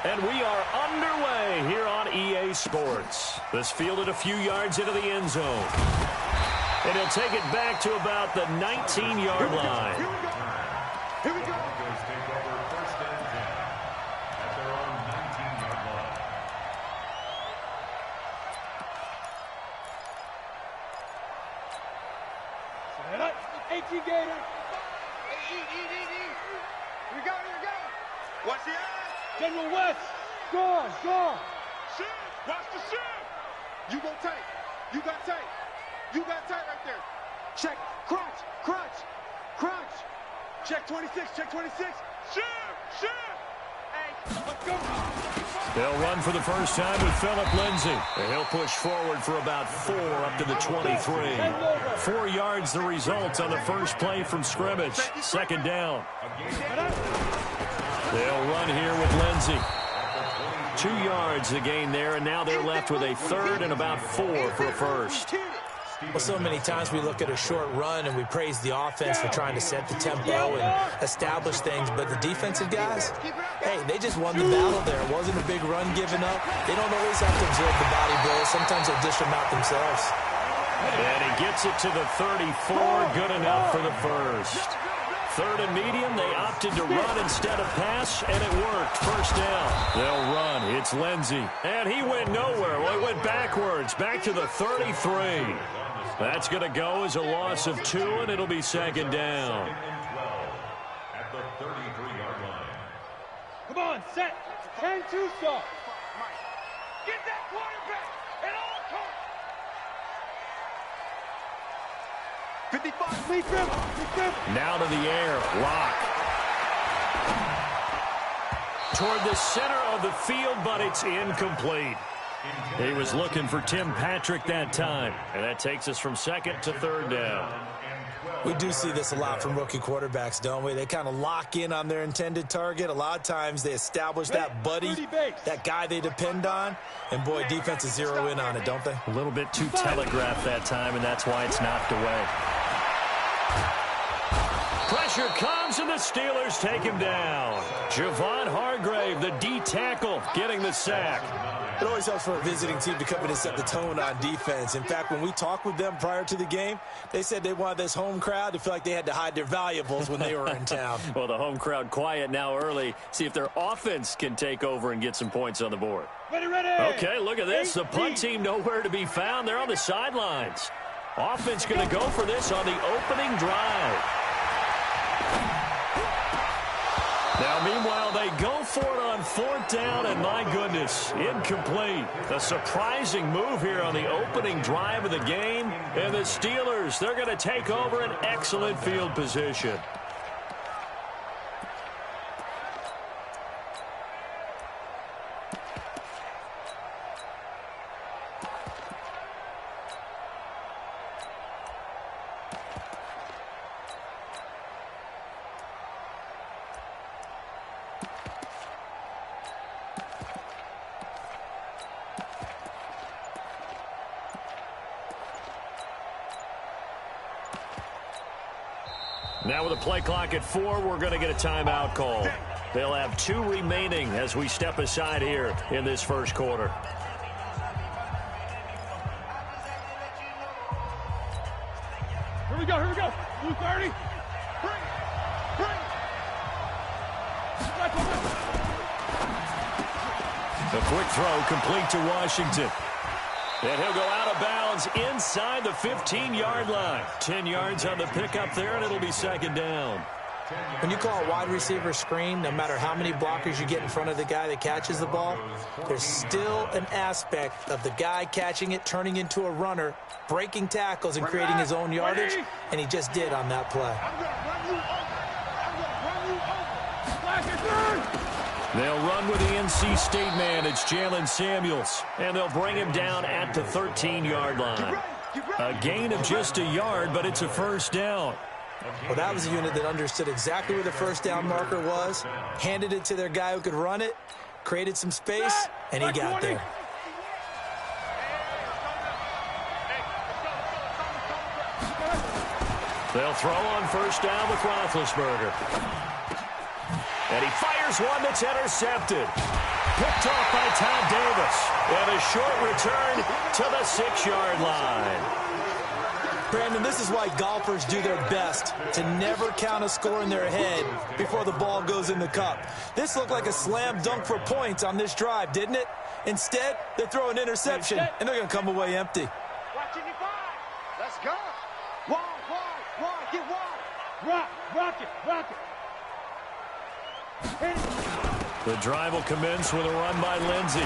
And we are underway here on EA Sports. This fielded a few yards into the end zone. And he'll take it back to about the 19-yard line. Here we go. Here we go. Take over first and 10 at their own 19-yard line. Set up. 18 Gator. Here we go. Here we go. Watch the eyes. General West. Score. Score. Shift. Watch the shift. You go tight. You got tight. You got tight right there. Check. Crunch. Crunch. Crunch. Check 26. Check 26. Shift. Shift. Hey, let's go. They'll run for the first time with Phillip Lindsay. And he'll push forward for about 4 up to the 23. 4 yards the result on the first play from scrimmage. Second down. They'll run here with Lindsay. 2 yards the gain there, and now they're left with a third and about 4 for a first. Well, so many times we look at a short run and we praise the offense for trying to set the tempo and establish things, but the defensive guys, hey, they just won the battle there. It wasn't a big run given up. They don't always have to absorb the body blows. Sometimes they dish them out themselves. And he gets it to the 34, good enough for the first. Third and medium, they opted to run instead of pass, and it worked. First down. They'll run. It's Lindsay. And he went nowhere. Well, he went backwards, back to the 33. That's going to go as a loss of 2, and it'll be second down. At the 33-yard line. Come on, set. 10-2 stop. Get that quarterback at all costs. 55. Lead them. Now to the air. Lock. Toward the center of the field, but it's incomplete. He was looking for Tim Patrick that time. And that takes us from second to third down. We do see this a lot from rookie quarterbacks, don't we? They kind of lock in on their intended target. A lot of times they establish that buddy, that guy they depend on. And, boy, defenses zero in on it, don't they? A little bit too telegraphed that time, and that's why it's knocked away. Pressure comes, and the Steelers take him down. Javon Hargrave, the D tackle, getting the sack. It always helps for a visiting team to come in and set the tone on defense. In fact, when we talked with them prior to the game, they said they wanted this home crowd to feel like they had to hide their valuables when they were in town. Well, the home crowd quiet now early. See if their offense can take over and get some points on the board. Ready. Okay, look at this. The punt team nowhere to be found. They're on the sidelines. Offense going to go for this on the opening drive. Now, meanwhile, they go for it on fourth down, and my goodness, incomplete. A surprising move here on the opening drive of the game. And the Steelers, they're going to take over an excellent field position. Now with a play clock at 4, we're going to get a timeout call. They'll have 2 remaining as we step aside here in this first quarter. Here we go. Blue 30. A quick throw complete to Washington. And he'll go out of bounds inside the 15-yard line. 10 yards on the pickup there, and it'll be second down. When you call a wide receiver screen, no matter how many blockers you get in front of the guy that catches the ball, there's still an aspect of the guy catching it, turning into a runner, breaking tackles and creating his own yardage, and he just did on that play. They'll run with the NC State man. It's Jalen Samuels. And they'll bring him down at the 13-yard line. A gain of just a yard, but it's a first down. Well, that was a unit that understood exactly where the first down marker was, handed it to their guy who could run it, created some space, and he got there. They'll throw on first down with Roethlisberger. And he fires one that's intercepted. Picked off by Todd Davis. And a short return to the 6-yard line. Brandon, this is why golfers do their best to never count a score in their head before the ball goes in the cup. This looked like a slam dunk for points on this drive, didn't it? Instead, they throw an interception, and they're going to come away empty. Watching you five. Let's go. Wide, get wide. Rock it. Hit it. The drive will commence with a run by Lindsey.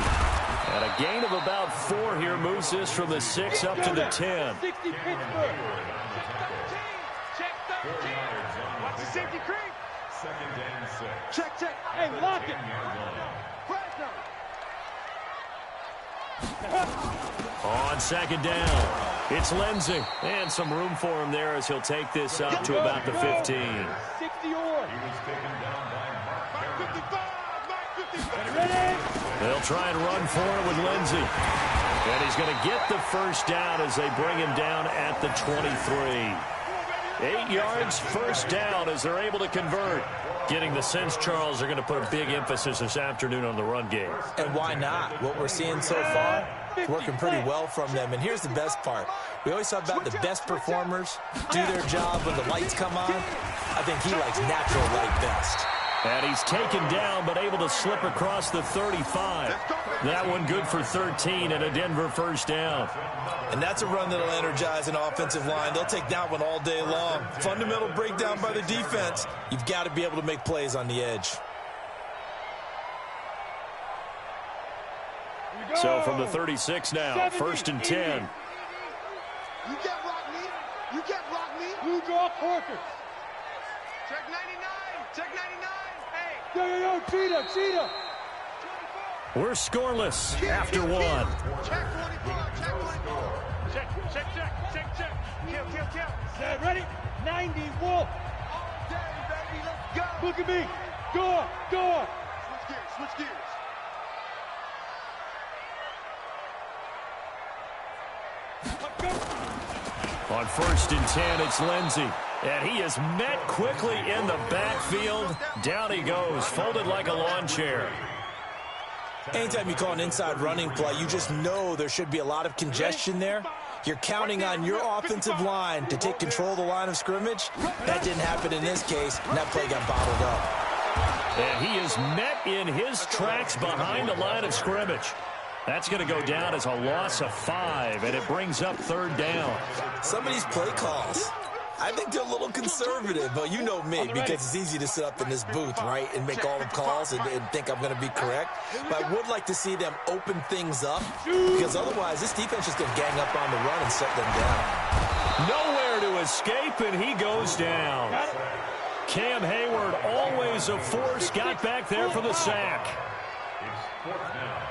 And a gain of about 4 here moves this from the 6 up to the 10. 60 Pittsburgh. Check 13. Watch the safety creep. 2nd and 6. Check. Hey, lock it. On 2nd down, it's Lindsey. And some room for him there as he'll take this up to about the 15. 60 or. He was taken down by Mark 55. Ready? They'll try and run for it with Lindsey. And he's going to get the first down as they bring him down at the 23. 8 yards, first down as they're able to convert. Getting the sense, Charles, they're going to put a big emphasis this afternoon on the run game. And why not? What we're seeing so far, it's working pretty well from them. And here's the best part. We always talk about the best performers do their job when the lights come on. I think he likes natural light best. And he's taken down, but able to slip across the 35. That one good for 13 and a Denver first down. And that's a run that'll energize an offensive line. They'll take that one all day long. Fundamental breakdown by the defense. You've got to be able to make plays on the edge. So from the 36 now, 1st and 10. You get rock me. Blue draw Corkers. Check 99. Check 99. Hey. Yo, cheetah. We're scoreless after 1. Check 24. Check. Kill. Set, ready? 90, Wolf. All day, baby. Let's go. Look at me. Door. Switch gears. On 1st and 10, it's Lindsey. And he is met quickly in the backfield. Down he goes, folded like a lawn chair. Anytime you call an inside running play, you just know there should be a lot of congestion there. You're counting on your offensive line to take control of the line of scrimmage. That didn't happen in this case, and that play got bottled up. And he is met in his tracks behind the line of scrimmage. That's going to go down as a loss of 5, and it brings up 3rd down. Some of these play calls, I think they're a little conservative, but you know me, because it's easy to sit up in this booth, right, and make all the calls and think I'm going to be correct. But I would like to see them open things up, because otherwise this defense is going to gang up on the run and shut them down. Nowhere to escape, and he goes down. Cam Hayward, always a force, got back there for the sack. It's 4th down.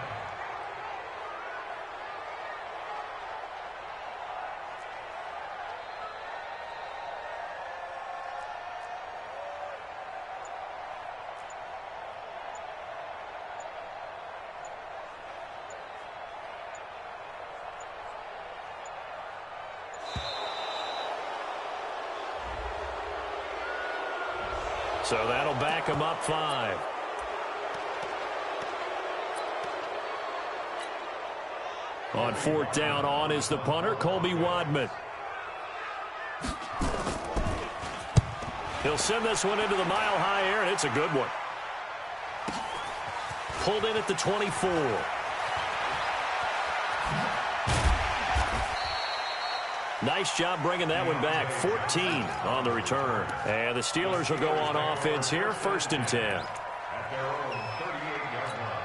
So that'll back him up 5. On 4th down, on is the punter, Colby Wadman. He'll send this one into the mile-high air, and it's a good one. Pulled in at the 24. Nice job bringing that one back. 14 on the return. And the Steelers will go on offense here. 1st and 10. At their own 38-yard line.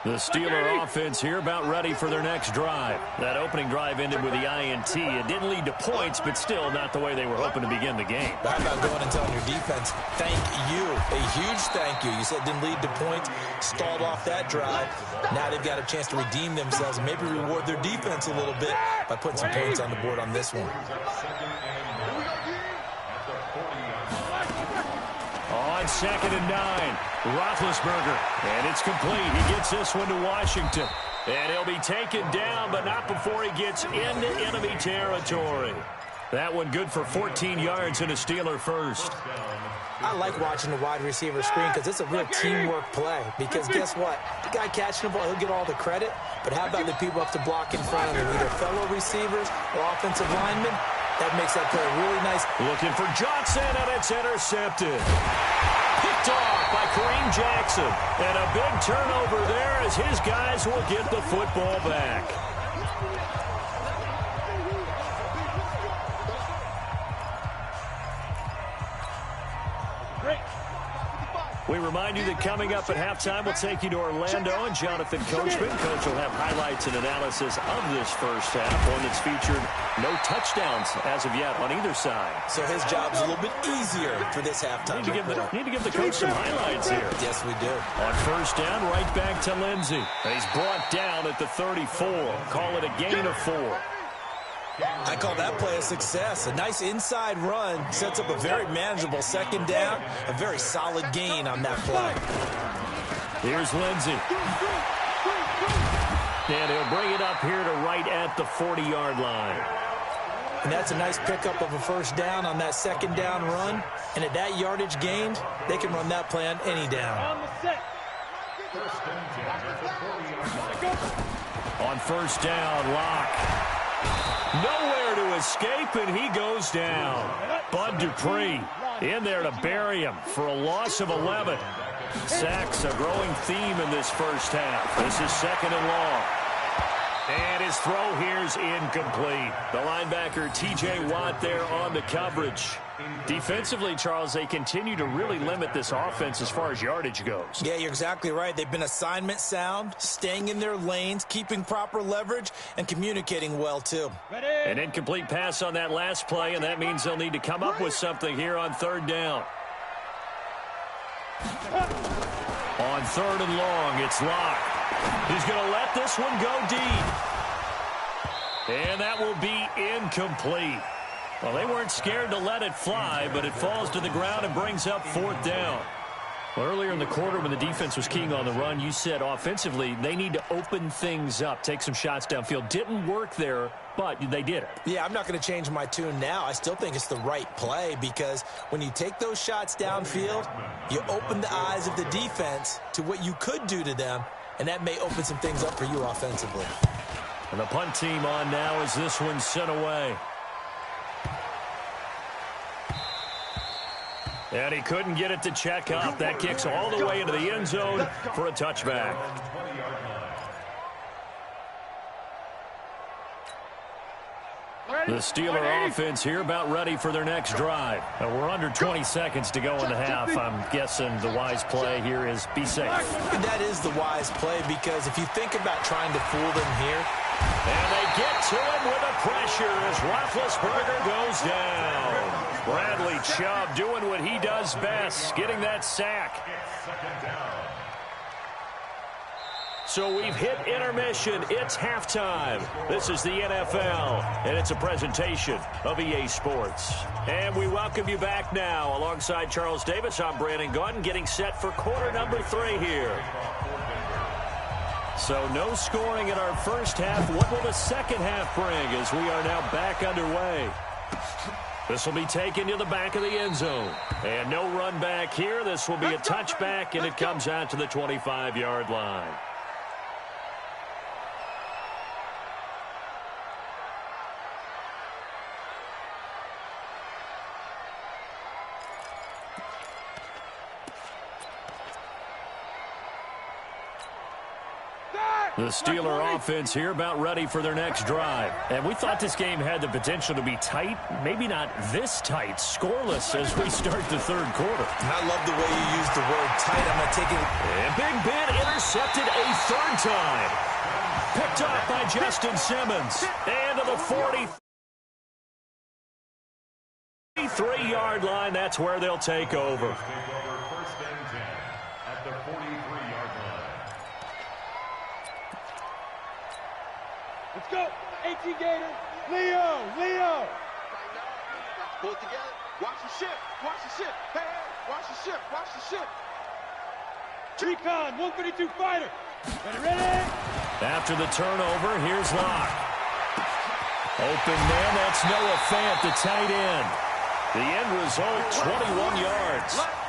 The Steeler offense here about ready for their next drive. That opening drive ended with the INT. It didn't lead to points, but still not the way they were hoping to begin the game. How about going and telling your defense, thank you, a huge thank you. You said it didn't lead to points, stalled off that drive. Now they've got a chance to redeem themselves and maybe reward their defense a little bit by putting some points on the board on this one. On 2nd and 9, Roethlisberger, and it's complete. He gets this one to Washington, and he'll be taken down, but not before he gets into enemy territory. That one good for 14 yards and a Steeler first. I like watching the wide receiver screen because it's a real teamwork play. Because guess what? The guy catching the ball, he'll get all the credit. But how about the people up to block in front of him, either fellow receivers or offensive linemen? That makes that play really nice. Looking for Johnson, and it's intercepted. Picked off by Kareem Jackson. And a big turnover there as his guys will get the football back. We remind you that coming up at halftime, we'll take you to Orlando and Jonathan Coachman. Coach will have highlights and analysis of this first half, one that's featured no touchdowns as of yet on either side. So his job's a little bit easier for this halftime. Need to give the coach some highlights here. Yes, we do. On first down, right back to Lindsey. He's brought down at the 34. Call it a gain of 4. I call that play a success. A nice inside run sets up a very manageable second down, a very solid gain on that play. Here's Lindsey. And he'll bring it up here to right at the 40-yard line. And that's a nice pickup of a first down on that second down run. And at that yardage gained, they can run that play on any down. On first down, Locke. Nowhere to escape, and he goes down. Bud Dupree in there to bury him for a loss of 11. Sacks, a growing theme in this first half. This is second and long. And his throw here's incomplete. The linebacker, T.J. Watt, there on the coverage. Defensively, Charles, they continue to really limit this offense as far as yardage goes. Yeah, you're exactly right. They've been assignment sound, staying in their lanes, keeping proper leverage, and communicating well, too. An incomplete pass on that last play, and that means they'll need to come up with something here on third down. On third and long, it's Locke. He's going to let this one go deep. And that will be incomplete. Well, they weren't scared to let it fly, but it falls to the ground and brings up fourth down. Well, earlier in the quarter when the defense was keying on the run, you said offensively they need to open things up, take some shots downfield. Didn't work there, but they did it. Yeah, I'm not going to change my tune now. I still think it's the right play because when you take those shots downfield, you open the eyes of the defense to what you could do to them, and that may open some things up for you offensively. And the punt team on now as this one's sent away. And he couldn't get it to check up. That kicks all the way into the end zone for a touchback. The Steeler offense here about ready for their next drive. We're under 20 seconds to go in the half. I'm guessing the wise play here is be safe. And that is the wise play because if you think about trying to fool them here. And they get to him with the pressure as Roethlisberger goes down. Bradley Chubb doing what he does best, getting that sack. So we've hit intermission. It's halftime. This is the NFL, and it's a presentation of EA Sports. And we welcome you back now. Alongside Charles Davis, I'm Brandon Gaudin, getting set for quarter number 3 here. So no scoring in our first half. What will the second half bring as we are now back underway? This will be taken to the back of the end zone. And no run back here. This will be a touchback, and it comes out to the 25-yard line. The Steeler offense here about ready for their next drive. And we thought this game had the potential to be tight, maybe not this tight, scoreless as we start the third quarter. And I love the way you use the word tight. I'm going to take it. And Big Ben intercepted a third time. Picked up by Justin Simmons. And to the 43-yard line, that's where they'll take over. First and 10 at the 43-yard line. Let's go. 18 Gator. Leo. Pull it together. Watch the ship. Hey, watch the ship. Recon, 132 fighter. Ready? After the turnover, here's Locke. Open man, that's Noah Fant, the tight end. The end result, 21 yards.